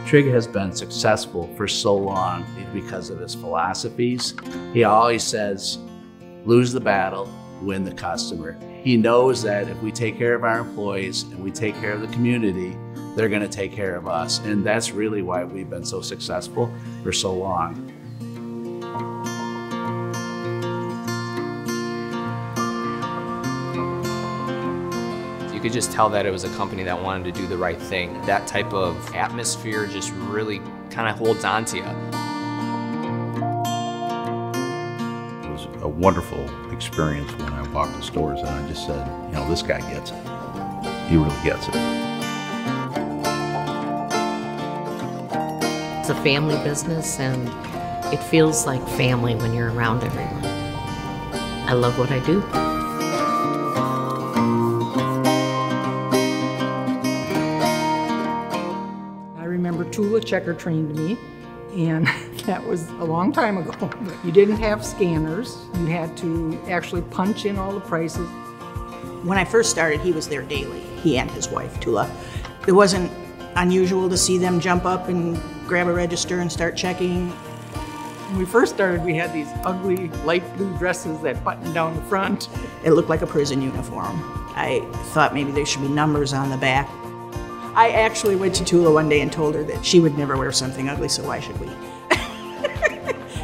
Trig has been successful for so long because of his philosophies. He always says, lose the battle, win the customer. He knows that if we take care of our employees and we take care of the community, they're going to take care of us. And that's really why we've been so successful for so long. You could just tell that it was a company that wanted to do the right thing. That type of atmosphere just really kind of holds on to you. It was a wonderful experience when I walked the stores and I just said, you know, this guy gets it. He really gets it. It's a family business and it feels like family when you're around everyone. I love what I do. I remember Tula checker trained me, and that was a long time ago. You didn't have scanners. You had to actually punch in all the prices. When I first started, he was there daily, he and his wife, Tula. It wasn't unusual to see them jump up and grab a register and start checking. When we first started, we had these ugly light blue dresses that buttoned down the front. It looked like a prison uniform. I thought maybe there should be numbers on the back. I actually went to Tula one day and told her that she would never wear something ugly, so why should we?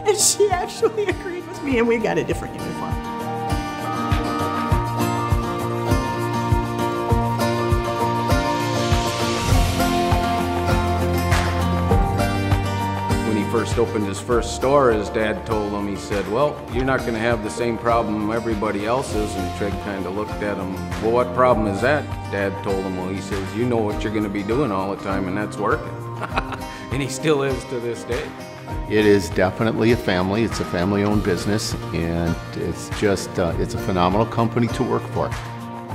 And she actually agreed with me, and we got a different uniform. When he first opened his first store, his dad told him, he said, well, you're not going to have the same problem everybody else is. And Trig kind of looked at him, well, what problem is that? Dad told him, well, he says, you know what you're going to be doing all the time, and that's working. And he still is to this day. It is definitely a family. It's a family-owned business, and it's just, it's a phenomenal company to work for.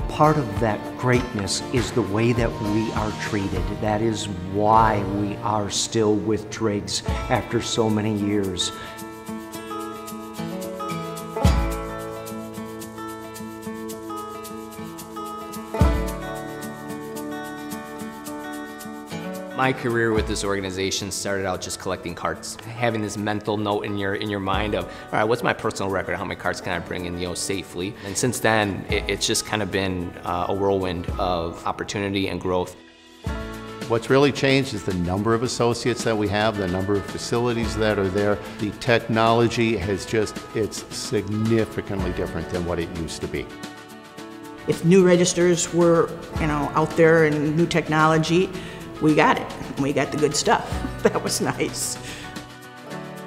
Part of that greatness is the way that we are treated. That is why we are still with Trig's after so many years. My career with this organization started out just collecting carts, having this mental note in your mind of, all right, what's my personal record? How many carts can I bring in, safely? And since then, it's just kind of been a whirlwind of opportunity and growth. What's really changed is the number of associates that we have, the number of facilities that are there. The technology has just, it's significantly different than what it used to be. If new registers were, out there and new technology, we got it. We got the good stuff. That was nice.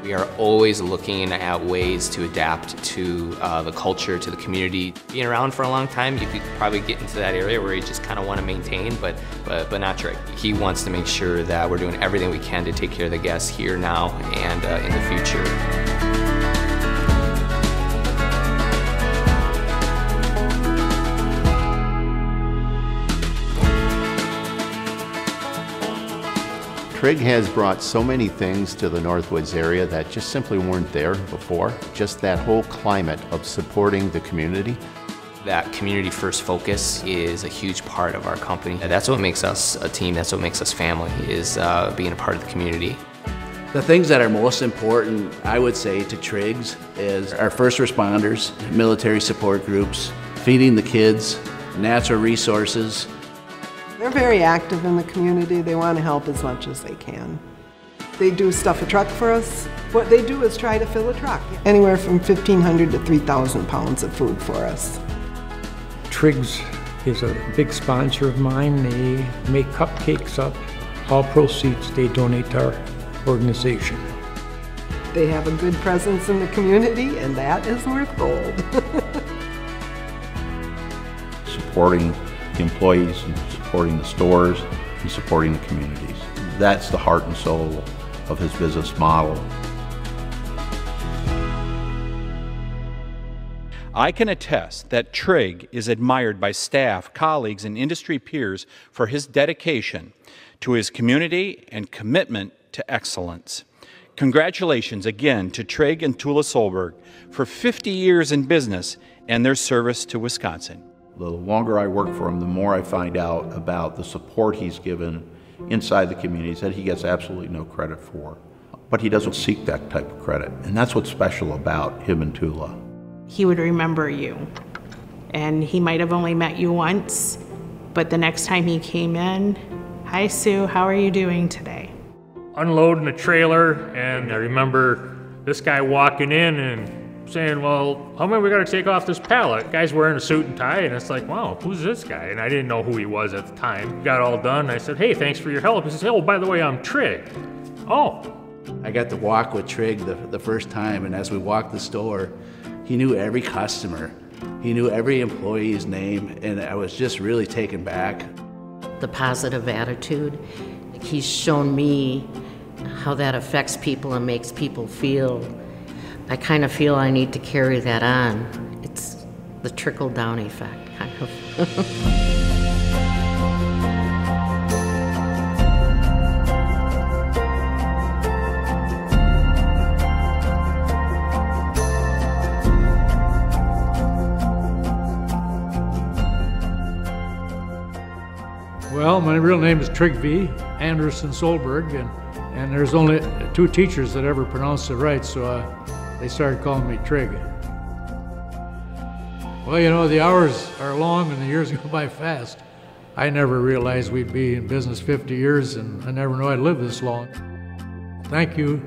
We are always looking at ways to adapt to the culture, to the community. Being around for a long time, you could probably get into that area where you just kind of want to maintain, but not Trig. He wants to make sure that we're doing everything we can to take care of the guests here now and in the future. Trig has brought so many things to the Northwoods area that just simply weren't there before. Just that whole climate of supporting the community. That community first focus is a huge part of our company. That's what makes us a team, that's what makes us family, is being a part of the community. The things that are most important, I would say, to Trig's is our first responders, military support groups, feeding the kids, natural resources. They're very active in the community. They want to help as much as they can. They do stuff a truck for us. What they do is try to fill a truck. Anywhere from 1,500 to 3,000 pounds of food for us. Trig's is a big sponsor of mine. They make cupcakes up. All proceeds they donate to our organization. They have a good presence in the community, and that is worth gold. Supporting the employees and supporting the stores and supporting the communities. That's the heart and soul of his business model. I can attest that Trig is admired by staff, colleagues, and industry peers for his dedication to his community and commitment to excellence. Congratulations again to Trig and Tula Solberg for 50 years in business and their service to Wisconsin. The longer I work for him, the more I find out about the support he's given inside the communities that he gets absolutely no credit for. But he doesn't seek that type of credit, and that's what's special about him and Tula. He would remember you, and he might have only met you once, but the next time he came in, "Hi Sue, how are you doing today?" Unloading the trailer, and I remember this guy walking in and saying, "Well, how many we gotta take off this pallet?" Guy's wearing a suit and tie, and it's like, wow, who's this guy? And I didn't know who he was at the time. Got all done, I said, "Hey, thanks for your help." He says, "Oh, by the way, I'm Trig." "Oh." I got to walk with Trig the first time, and as we walked the store, he knew every customer. He knew every employee's name, and I was just really taken back. The positive attitude, he's shown me how that affects people and makes people feel. I kind of feel I need to carry that on. It's the trickle-down effect, kind of. Well, my real name is Trig V. Anderson Solberg, and there's only 2 teachers that ever pronounced it right, so they started calling me Trig. Well, you know, the hours are long and the years go by fast. I never realized we'd be in business 50 years, and I never knew I'd live this long. Thank you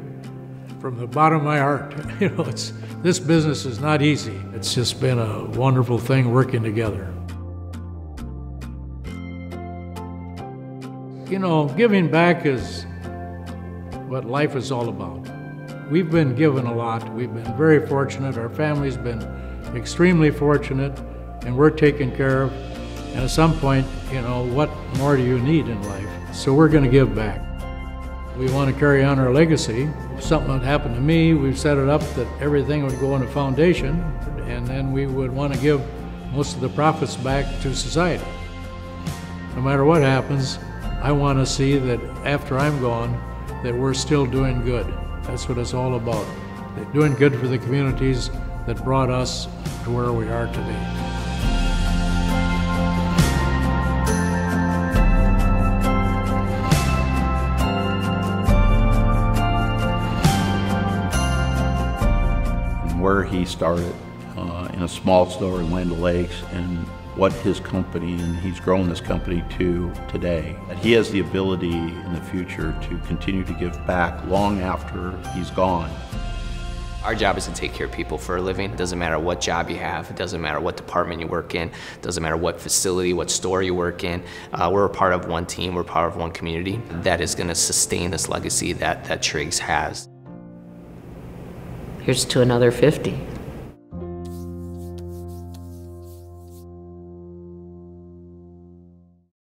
from the bottom of my heart. You know, this business is not easy. It's just been a wonderful thing working together. You know, giving back is what life is all about. We've been given a lot. We've been very fortunate. Our family's been extremely fortunate, and we're taken care of. And at some point, you know, what more do you need in life? So we're going to give back. We want to carry on our legacy. If something had happened to me, we've set it up that everything would go in a foundation, and then we would want to give most of the profits back to society. No matter what happens, I want to see that after I'm gone, that we're still doing good. That's what it's all about. They're doing good for the communities that brought us to where we are today. And where he started in a small store in Land O'Lakes, and what his company, and he's grown this company to today. That he has the ability in the future to continue to give back long after he's gone. Our job is to take care of people for a living. It doesn't matter what job you have. It doesn't matter what department you work in. It doesn't matter what facility, what store you work in. We're a part of one team. We're part of one community that is going to sustain this legacy that Triggs has. Here's to another 50.